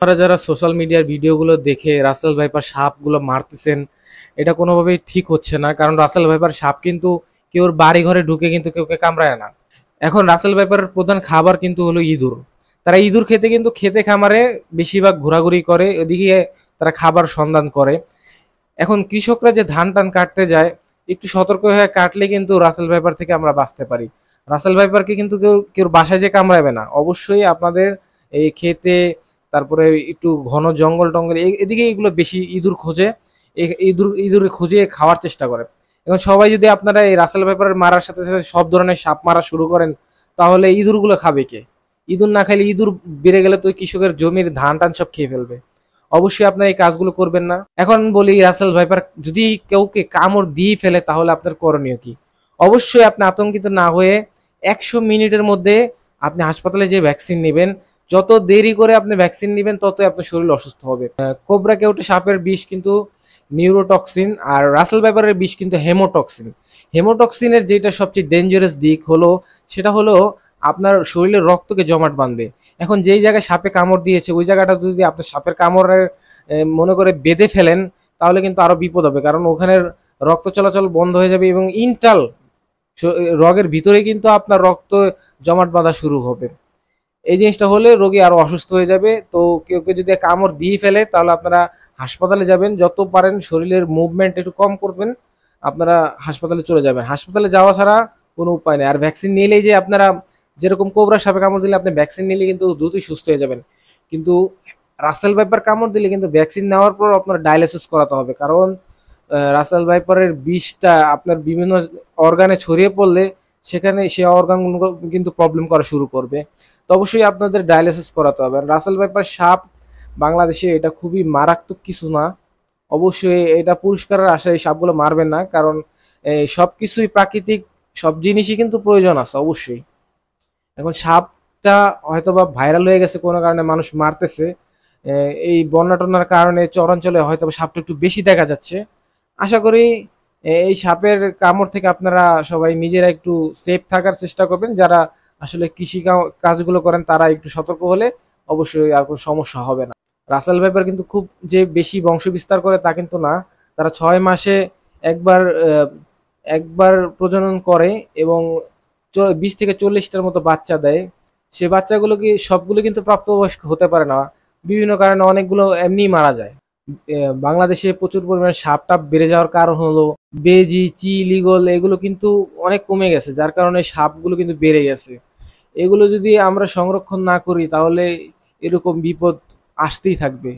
আপনারা যারা সোশ্যাল মিডিয়ার ভিডিওগুলো দেখে রাসেল ভাইপার সাপগুলো মারতেছেন, এটা কোনোভাবেই ঠিক হচ্ছে না। কারণ রাসেল ভাইপার সাপ কিন্তু কেউর বাড়ি ঘরে ঢুকে কিন্তু কেউকে কামড়ায় না। এখন রাসেল ভাইপারের প্রধান খাবার কিন্তু হলো ইঁদুর। তারা ইঁদুর খেতে কিন্তু খেতে খামারে বেশিরভাগ ঘোরাঘুরি করে, ওদিকে তারা খাবার সন্ধান করে। এখন কৃষকরা যে ধান টান কাটতে যায়, একটু সতর্ক হয়ে কাটলে কিন্তু রাসেল ভাইপার থেকে আমরা বাঁচতে পারি। রাসেল ভাইপারকে কিন্তু কেউ কেউ বাসায় যে কামড়াবে না, অবশ্যই আপনাদের এই ক্ষেতে, তারপরে একটু ঘন জঙ্গল টঙ্গল এদিকে এগুলো বেশি ইঁদুর খোঁজে। ইঁদুর খুঁজে খাওয়ার চেষ্টা করে। এখন সবাই যদি আপনারা এই রাসেল ভাইপার মারার সাথে সাথে সব ধরনের সাপ মারা শুরু করেন, তাহলে ইঁদুরগুলো খাবে কে? ইঁদুর না খাইলে, ইঁদুর বেড়ে গেলে তো কৃষকের জমির ধান টান সব খেয়ে ফেলবে। অবশ্যই আপনার এই কাজগুলো করবেন না। এখন বলি, রাসেল ভাইপার যদি কাউকে কামড় দিয়ে ফেলে তাহলে আপনার করণীয় কি? অবশ্যই আপনি আতঙ্কিত না হয়ে ১০০ মিনিটের মধ্যে আপনি হাসপাতালে যে ভ্যাকসিন নেবেন। যত দেরি করে আপনি ভ্যাকসিন নেবেন ততই আপনার শরীর অসুস্থ হবে। কোবরা কেউটে সাপের বিষ কিন্তু নিউরোটক্সিন, আর রাসেল ভাইপারের বিষ কিন্তু হেমোটক্সিন। হেমোটক্সিনের যেটা সবচেয়ে ডেঞ্জারাস দিক হলো, সেটা হলো আপনার শরীরের রক্তকে জমাট বাঁধবে। এখন যেই জায়গায় সাপে কামড় দিয়েছে ওই জায়গাটা যদি আপনি সাপের কামড়ের মনে করে বেঁধে ফেলেন, তাহলে কিন্তু আরো বিপদ হবে। কারণ ওখানে রক্ত চলাচল বন্ধ হয়ে যাবে এবং ইন্টাল রগের ভিতরে কিন্তু আপনার রক্ত জমাট বাঁধা শুরু হবে। এই জিনিসটা হলে রোগী আরো অসুস্থ হয়ে যাবে। তো কেউ যদি কামড় দিয়ে ফেলে তাহলে আপনারা হাসপাতালে যাবেন। যত পারেন শরীরের মুভমেন্ট একটু কম করবেন, আপনারা হাসপাতালে চলে যাবেন। হাসপাতালে যাওয়া ছাড়া কোনো উপায় নেই। আর ভ্যাকসিন নিলেই যে আপনারা, যেরকম কোবরা সাপে কামড় দিলে আপনি ভ্যাকসিন নিলে কিন্তু দ্রুতই সুস্থ হয়ে যাবেন, কিন্তু রাসেল ভাইপার কামড় দিলে কিন্তু ভ্যাকসিন নেওয়ার পর আপনার ডায়ালিসিস করাতে হবে। কারণ রাসেল ভাইপারের বিষটা আপনার বিভিন্ন অর্গানে ছড়িয়ে পড়লে সেখানে সে অর্গানগুলো কিন্তু প্রবলেম করা শুরু করবে। তো অবশ্যই আপনাদের ডায়ালিসিস করাতে হবে। আর রাসেল ভাইপার সাপ বাংলাদেশে এটা খুবই মারাত্মক কিছু না। অবশ্যই এটা পুরস্কারের আশায় এই সাপগুলো মারবেন না, কারণ সব কিছুই প্রাকৃতিক, সব জিনিসই কিন্তু প্রয়োজন আছে অবশ্যই। এখন সাপটা হয়তোবা ভাইরাল হয়ে গেছে কোনো কারণে, মানুষ মারতেছে। এই বন্যা টন্যার কারণে চরাঞ্চলে হয়তোবা সাপটা একটু বেশি দেখা যাচ্ছে। আশা করি এই সাপের কামড় থেকে আপনারা সবাই নিজেরা একটু সেফ থাকার চেষ্টা করবেন। যারা আসলে কৃষি কাজগুলো করেন তারা একটু সতর্ক হলে অবশ্যই আর কোনো সমস্যা হবে না। রাসেল ভাইপার কিন্তু খুব যে বেশি বংশ বিস্তার করে তা কিন্তু না। তারা ৬ মাসে একবার একবার প্রজনন করে এবং ২০ থেকে ৪০টার মতো বাচ্চা দেয়। সে বাচ্চাগুলো কি সবগুলো কিন্তু প্রাপ্তবয়স্ক হতে পারে না। বিভিন্ন কারণে অনেকগুলো এমনিই মারা যায়। বাংলাদেশে প্রচুর পরিমাণে সাপ-টাপ বেড়ে যাওয়ার কারণ হলো বেজি, চিল, ঈগল এগুলো কিন্তু অনেক কমে গেছে। যার কারণে সাপগুলো কিন্তু বেড়ে গেছে। এগুলো যদি আমরা সংরক্ষণ না করি তাহলে এরকম বিপদ আসতেই থাকবে।